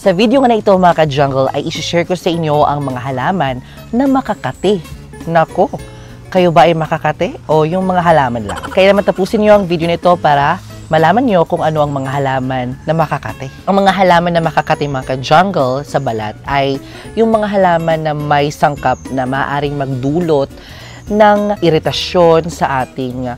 Sa video nga na ito mga ka-jungle ay isi-share ko sa inyo ang mga halaman na makakati. Nako, kayo ba ay makakati o yung mga halaman lang? Kaya naman tapusin nyo ang video nito para malaman nyo kung ano ang mga halaman na makakati. Ang mga halaman na makakati mga ka-jungle sa balat ay yung mga halaman na may sangkap na maaaring magdulot ng iritasyon sa ating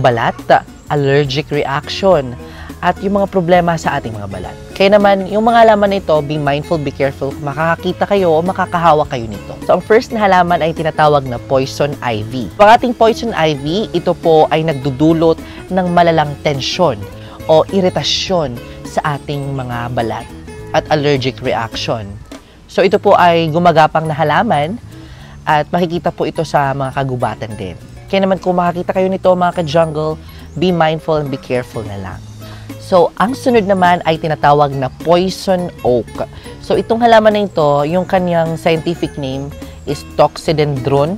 balat, allergic reaction, at yung mga problema sa ating mga balat. Kaya naman, yung mga halaman nito, be mindful, be careful, makakakita kayo o makakahawa kayo nito. So, ang first na halaman ay tinatawag na poison ivy. Ang ating poison ivy, ito po ay nagdudulot ng malalang tensyon o iritasyon sa ating mga balat at allergic reaction. So, ito po ay gumagapang na halaman at makikita po ito sa mga kagubatan din. Kaya naman, kung makakita kayo nito mga ka-jungle, be mindful and be careful na lang. So, ang sunod naman ay tinatawag na poison oak. So, itong halaman na ito, yung kanyang scientific name is Toxidendron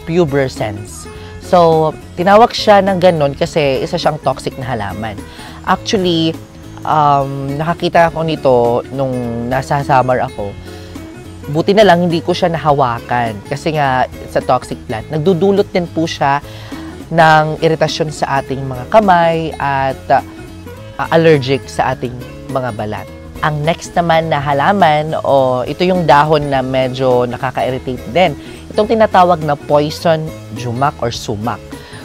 pubescens. So, tinawag siya ng ganon kasi isa siyang toxic na halaman. Actually, nakakita ako nito nung nasa summer ako. Buti na lang hindi ko siya nahawakan kasi nga sa toxic plant. Nagdudulot din po siya ng iritasyon sa ating mga kamay at allergic sa ating mga balat. Ang next naman na halaman o ito yung dahon na medyo nakaka-irritate din. Itong tinatawag na poison jumak or sumac.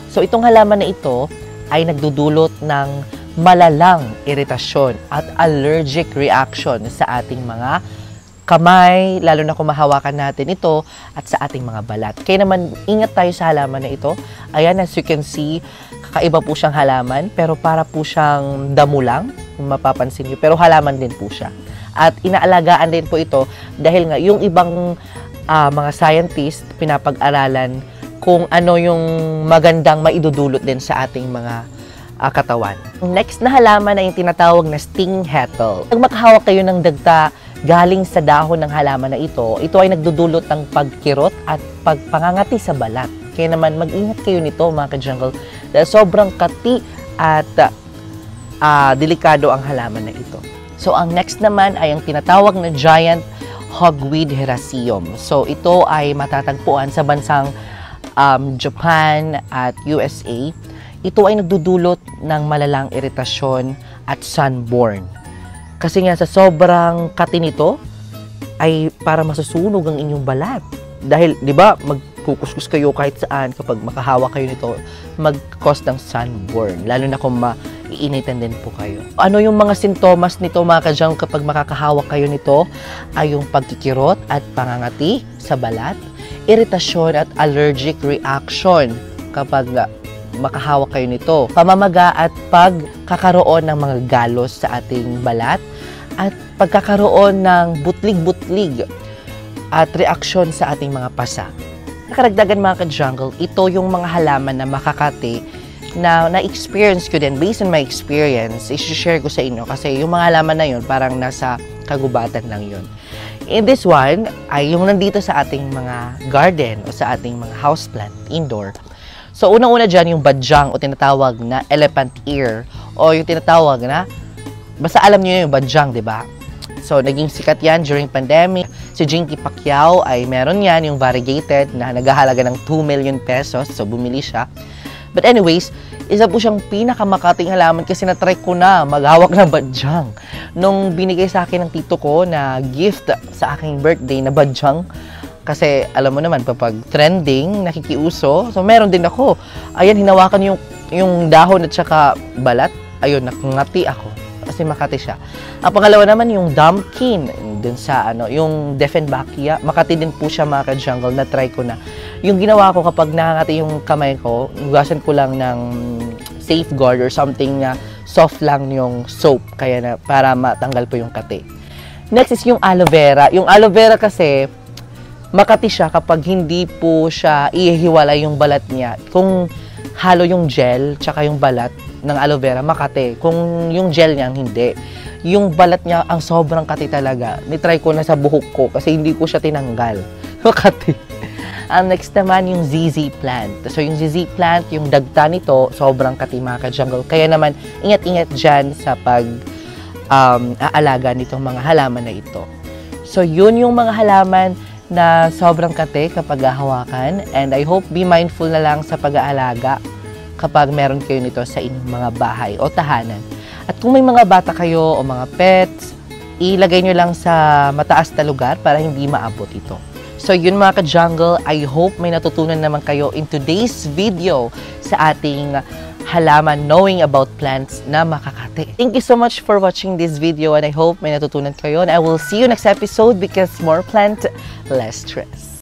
So itong halaman na ito ay nagdudulot ng malalang iritasyon at allergic reaction sa ating mga kamay, lalo na kung mahawakan natin ito at sa ating mga balat. Kaya naman, ingat tayo sa halaman na ito. Ayan, as you can see, kakaiba po siyang halaman, pero para po siyang damo lang, kung mapapansin niyo. Pero halaman din po siya. At inaalagaan din po ito dahil nga yung ibang mga scientist pinapag-aralan kung ano yung magandang maidudulot din sa ating mga katawan. Next na halaman ay yung tinatawag na sting nettle. Pag makahawak kayo ng dagta galing sa dahon ng halaman na ito ay nagdudulot ng pagkirot at pagpangangati sa balat. Kaya naman mag-ingat kayo nito mga ka-jungle dahil sobrang kati at delikado ang halaman na ito. So ang next naman ay ang tinatawag na giant hogweed herbaceum. So ito ay matatagpuan sa bansang Japan at USA. Ito ay nagdudulot ng malalang iritasyon at sunburn. Kasi nga sa sobrang kati nito ay para masusunog ang inyong balat. Dahil, di ba, magkukuskus kayo kahit saan kapag makahawak kayo nito, mag-cause ng sunburn. Lalo na kung maiinitan din po kayo. Ano yung mga sintomas nito mga ka-jungle kapag makakahawak kayo nito? Ay yung pagkikirot at pangangati sa balat, iritasyon at allergic reaction kapag makahawak kayo nito, pamamaga at pagkakaroon ng mga galos sa ating balat at pagkakaroon ng butlig-butlig at reaksyon sa ating mga pasa. Nakaragdagan mga ka-jungle, ito yung mga halaman na makakati na na-experience ko din. Based on my experience, i-share ko sa inyo kasi yung mga halaman na yun parang nasa kagubatan lang yun. In this one, ay yung nandito sa ating mga garden o sa ating mga houseplant, indoor. So, unang-una dyan yung badyang o tinatawag na elephant ear o yung tinatawag na, basta alam niyo yung badyang, di ba? So, naging sikat yan during pandemic. Si Jinky Pacquiao ay meron yan, yung variegated na naghahalaga ng 2 million pesos. So, bumili siya. But anyways, isa po siyang pinakamakating halaman kasi na-try ko na maghawak ng badyang. Nung binigay sa akin ng tito ko na gift sa aking birthday na badyang, kasi alam mo naman, kapag trending, nakikiuso, so meron din ako. Ayan, hinawakan yung dahon at saka balat. Ayun, nakangati ako. Kasi makati siya. Ang pangalawa naman, yung dumpkin. Dun sa, yung Dieffenbachia. Makati din po siya mga ka-jungle. Na-try ko na. Yung ginawa ko kapag nakangati yung kamay ko, hugasan ko lang ng safeguard or something na soft lang yung soap. Kaya na, para matanggal po yung kati. Next is yung aloe vera. Yung aloe vera kasi, makati siya kapag hindi po siya ihiwalay yung balat niya. Kung halo yung gel, tsaka yung balat ng aloe vera, makati. Kung yung gel niya, hindi. Yung balat niya, ang sobrang kati talaga. Nitry ko na sa buhok ko kasi hindi ko siya tinanggal. Makati. Ang next naman, yung ZZ plant. So, yung ZZ plant, yung dagta nito, sobrang kati mga ka-jungle. Kaya naman, ingat-ingat dyan sa aalaga nitong mga halaman na ito. So, yun yung mga halaman na sobrang kate kapag hahawakan. And I hope be mindful na lang sa pag-aalaga kapag meron kayo nito sa inyong mga bahay o tahanan. At kung may mga bata kayo o mga pets, ilagay nyo lang sa mataas na lugar para hindi maabot ito. So yun mga ka-jungle, I hope may natutunan naman kayo in today's video sa ating halaman knowing about plants na makakate. Thank you so much for watching this video and I hope may natutunan kayo. And I will see you next episode because more plant, less stress.